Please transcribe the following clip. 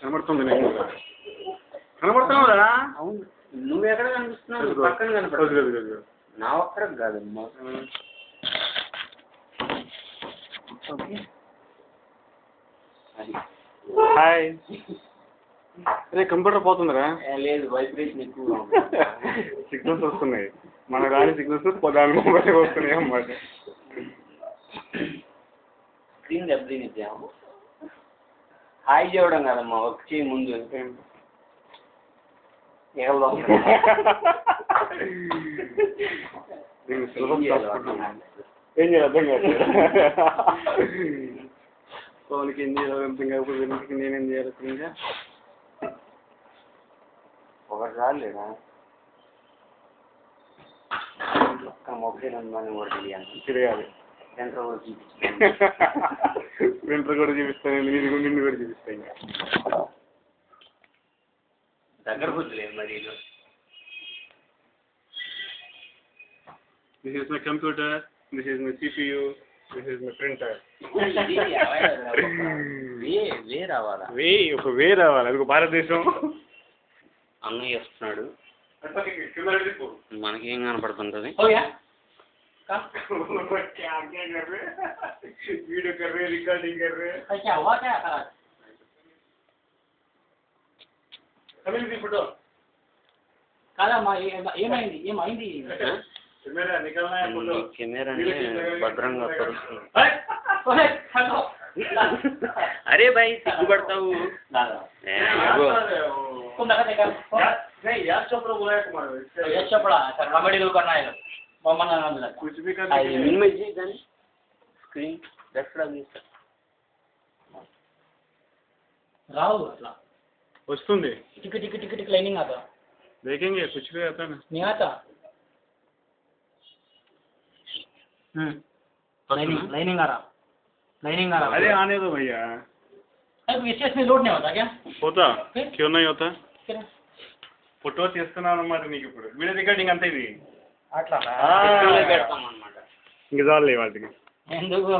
కనబడుతుంది కనబడుతున్నావురా? అవును, నువ్వు ఎక్కడ కనిపిస్తున్నావు? పక్కన కనపడుతుంది. నా ఒక్కరికి కాదమ్మా. హాయ్. అదే కంప్యూటర్ పోతుందిరా? లేదు, వైబ్రేషన్ ఎక్కువ. సిగ్నల్స్ వస్తున్నాయి, మన రాని సిగ్నల్స్ దాని మొబైల్ వస్తున్నాయి అన్నమాట. స్క్రీన్ దెబ్బతినిచ్చాము. హాయ్ చేయడం కాదమ్మా, ఒక చేయి ముందు ఏం చేయాలి అర్థం కాదు. వాళ్ళకి ఏం చేయాలి అర్థం కాకపోతే వెనక్కి నేనేం చేయాలి ఇంకా ఒకసారి లేదా మొబైల్ ఉందని కూడా తిరగాలి. సెంటర్ కూడా వింటర్ కూడా చూపిస్తాను, నిన్ను కూడా చూపిస్తాను. దగ్గర కూర్చోలేదు మరి. This is my computer, this is my CPU, this is my printer. వే రావాలా? వే రావాలి, అది ఒక భారతదేశం. అన్నయ్య వస్తున్నాడు, మనకేం కనపడుతుంటది? వీడియో కర్రే, రికార్డింగ్ కర్రే. ఫోటో కాదమ్మా, ఏమైంది? ఏమైంది? కెమెరాని భద్రంగా పరుస్తుంది. అరే భాయ్, సిగ్గుపడతావు. రావు అట్లా వస్తుంది. टिक टिक टिक टिक लाइनिंग आता. देखेंगे, कुछ भी आता ना? नहीं आता. लाइनिंग आ रहा. अरे आने दो भैया. अरे विशेष में लोड नहीं होता क्या? होता. क्यों नहीं होता? ఫోటో తీస్తున్నాను అన్నమాట నీకు. ఇప్పుడు వీడియో రికార్డింగ్ అంతే ఇది. అట్లా పెడతాం అన్నమాట. ఇంక చాలు వాటికి. ఎందుకు